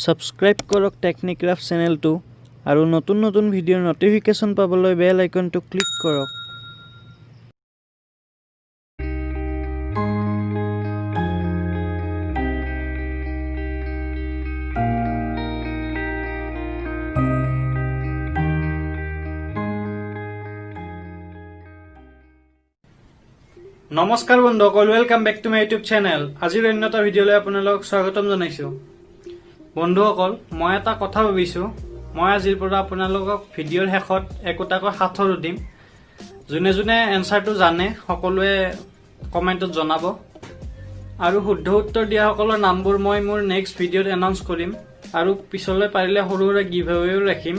Subscribe কৰক টেকনিক্ৰাফ্ট চেনেলটো আৰু নতুন নতুন ভিডিঅ'ৰ নটিফিকেশ্যন পাবলৈ বেল আইকনটো ক্লিক কৰক। নমস্কাৰ বন্ধুসকল, welcome back to my YouTube channel. আজিৰ অন্য এটা ভিডিঅ'লৈ আপোনালোকক স্বাগতম জনাইছোঁ। বন্ধুসকল, মই এটা কথা ভাবিছোঁ, মই আজিৰ পৰা আপোনালোকক ভিডিঅ'ৰ শেষত একোটাকৈ সাঁথৰ দিম। যোনে যোনে এনচাৰটো জানে সকলোৱে কমেণ্টত জনাব আৰু শুদ্ধ উত্তৰ দিয়াসকলৰ নামবোৰ মই মোৰ নেক্সট ভিডিঅ'ত এনাউন্স কৰিম আৰু পিছলৈ পাৰিলে সৰু সুৰা গিভ এৱেও ৰাখিম।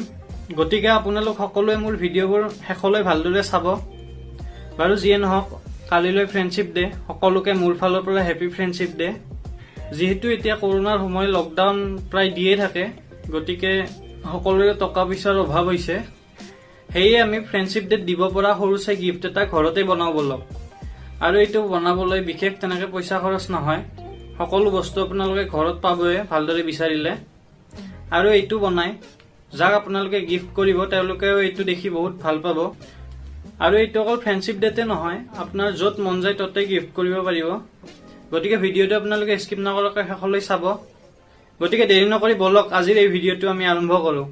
গতিকে আপোনালোক সকলোৱে মোৰ ভিডিঅ'বোৰ শেষলৈ ভালদৰে চাব। বাৰু যিয়ে নহওক, কালিলৈ ফ্ৰেণ্ডশ্বিপ ডে, সকলোকে মোৰ ফালৰ পৰা হেপী ফ্ৰেণ্ডশ্বিপ ডে। যিহেতু এতিয়া কৰোণাৰ সময়, লকডাউন প্ৰায় দিয়ে থাকে, গতিকে সকলোৰে টকা পইচাৰ অভাৱ হৈছে। সেয়ে আমি ফ্ৰেণ্ডশ্বিপ ডেত দিব পৰা সৰু চাই গিফ্ট এটা ঘৰতে বনাওঁ বলক। আৰু এইটো বনাবলৈ বিশেষ তেনেকৈ পইচা খৰচ নহয়, সকলো বস্তু আপোনালোকে ঘৰত পাবই ভালদৰে বিচাৰিলে। আৰু এইটো বনাই যাক আপোনালোকে গিফ্ট কৰিব তেওঁলোকেও এইটো দেখি বহুত ভাল পাব। আৰু এইটো অকল ফ্ৰেণ্ডশ্বিপ ডেতে নহয়, আপোনাৰ য'ত মন যায় ততে গিফ্ট কৰিব পাৰিব। গতিকে ভিডিঅ'টো আপোনালোকে স্কিপ নকৰাকৈ শেষলৈ চাব। গতিকে দেৰি নকৰি বলক আজিৰ এই ভিডিঅ'টো আমি আৰম্ভ কৰোঁ।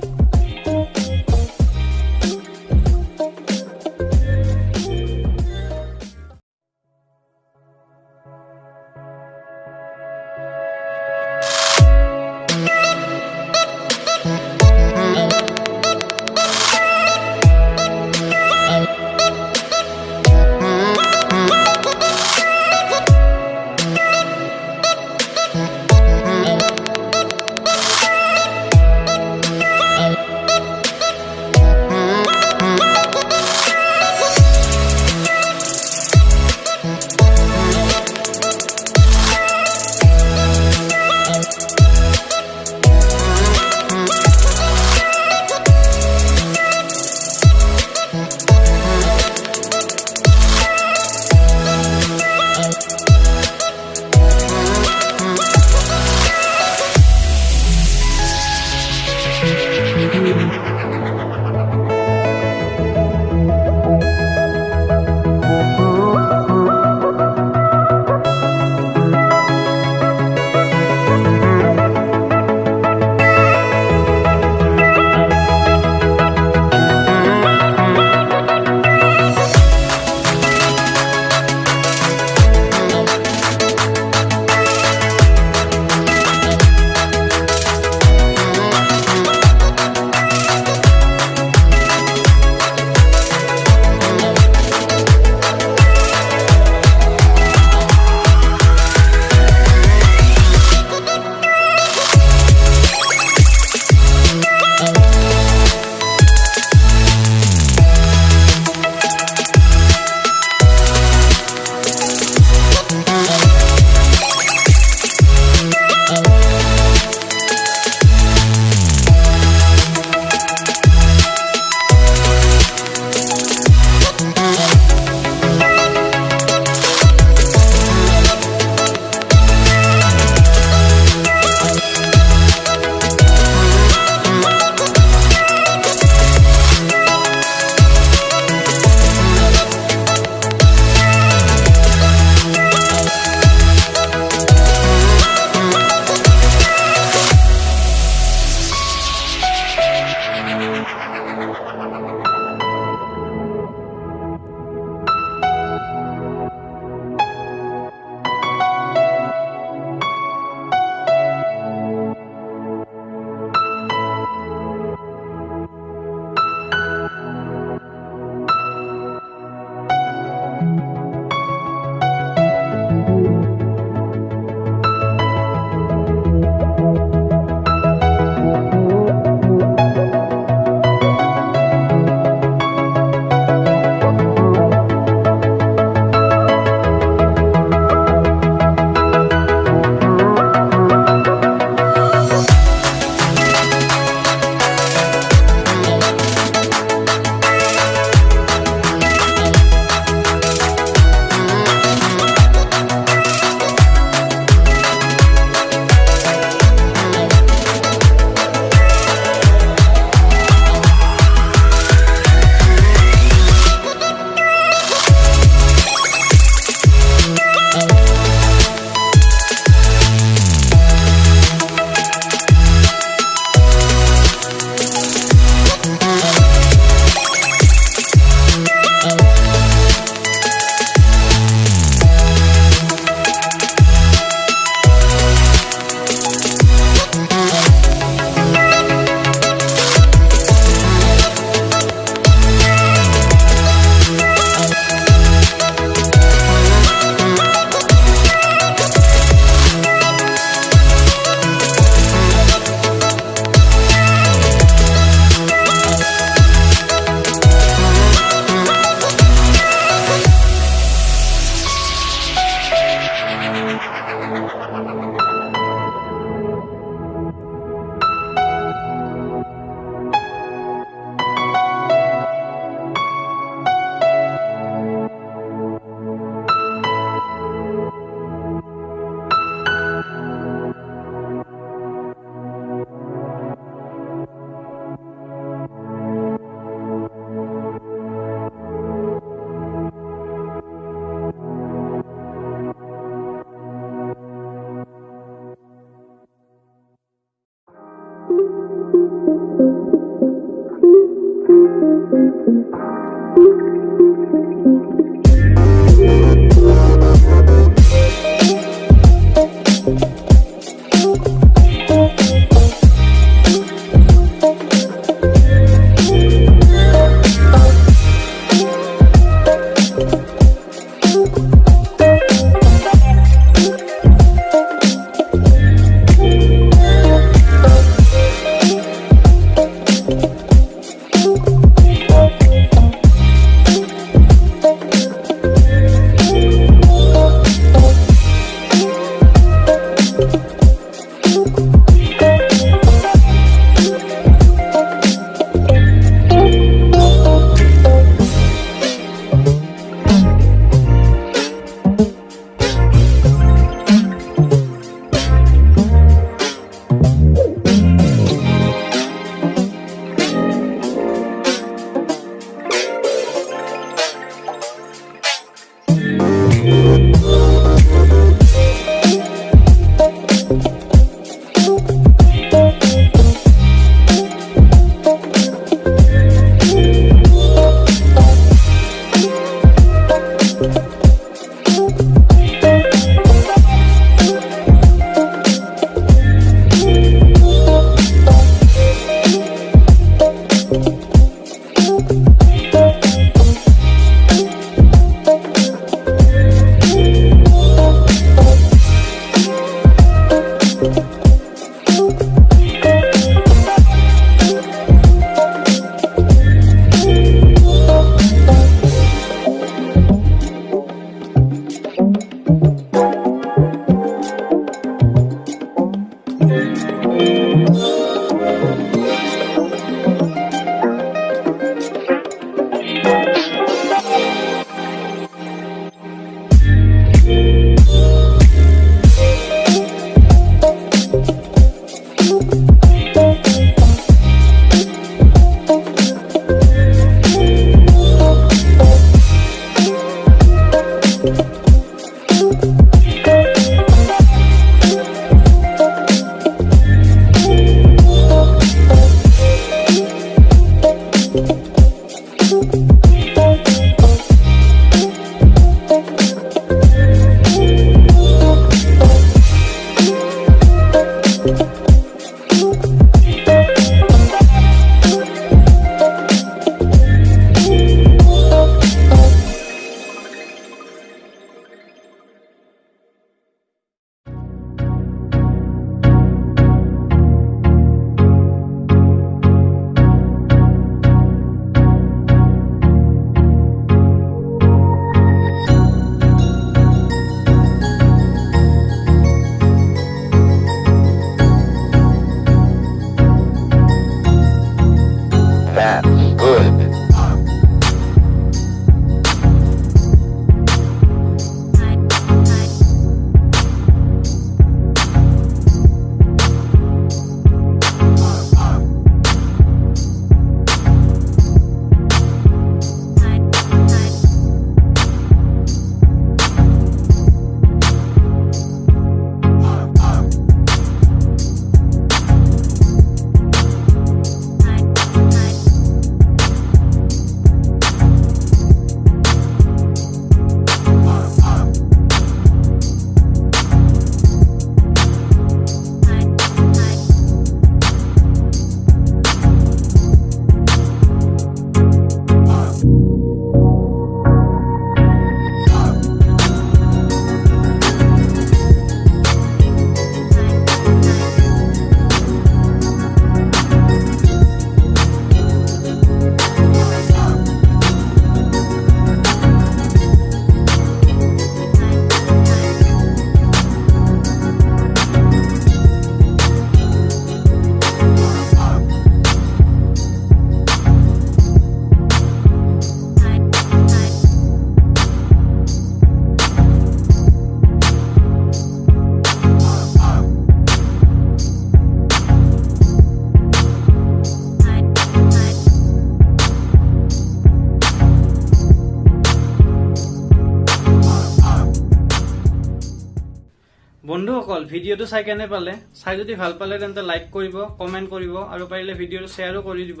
বন্ধুসকল ভিডিওটো চাই কেনে পালে চাই যদি ভাল পালে তেন্তে লাইক কৰিব কমেন্ট কৰিব আৰু পাৰিলে ভিডিওটো শ্বেয়াৰো কৰি দিব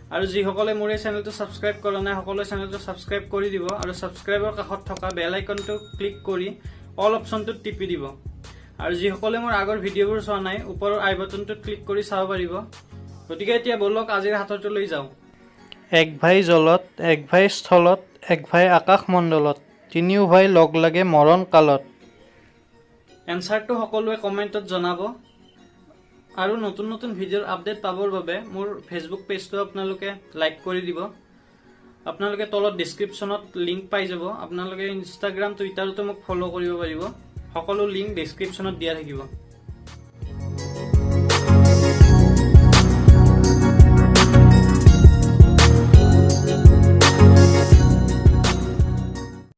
আৰু যিসকলে মোৰ এই চেনেলটো ছাবস্ক্ৰাইব কৰা নাই সকলোৱে চেনেলটো ছাবস্ক্ৰাইব কৰি দিব আৰু ছাবস্ক্ৰাইবৰ কাষত থকা বেল আইকনটো ক্লিক কৰি অল অপশ্যনটোত টিপি দিব আৰু যিসকলে মোৰ আগৰ ভিডিঅ'বোৰ চোৱা নাই ওপৰৰ আই বাটনটোত ক্লিক কৰি চাব পাৰিব গতিকে এতিয়া বলক আজিৰ হাতৰটো লৈ যাওঁ এক ভাই জলত এক ভাই স্থলত এক ভাই আকাশ মণ্ডলত তিনিও ভাই লগ লাগে মৰণ কালত এনচাৰটো সকলোৱে কমেণ্টত জনাব আৰু নতুন নতুন ভিডিঅ'ৰ আপডেট পাবৰ বাবে মোৰ ফেচবুক পেজটো আপোনালোকে লাইক কৰি দিব আপোনালোকে তলত ডেছক্ৰিপশ্যনত লিংক পাই যাব আপোনালোকে ইনষ্টাগ্ৰাম টুইটাৰতো মোক ফ'ল' কৰিব পাৰিব সকলো লিংক ডেছক্ৰিপশ্যনত দিয়া থাকিব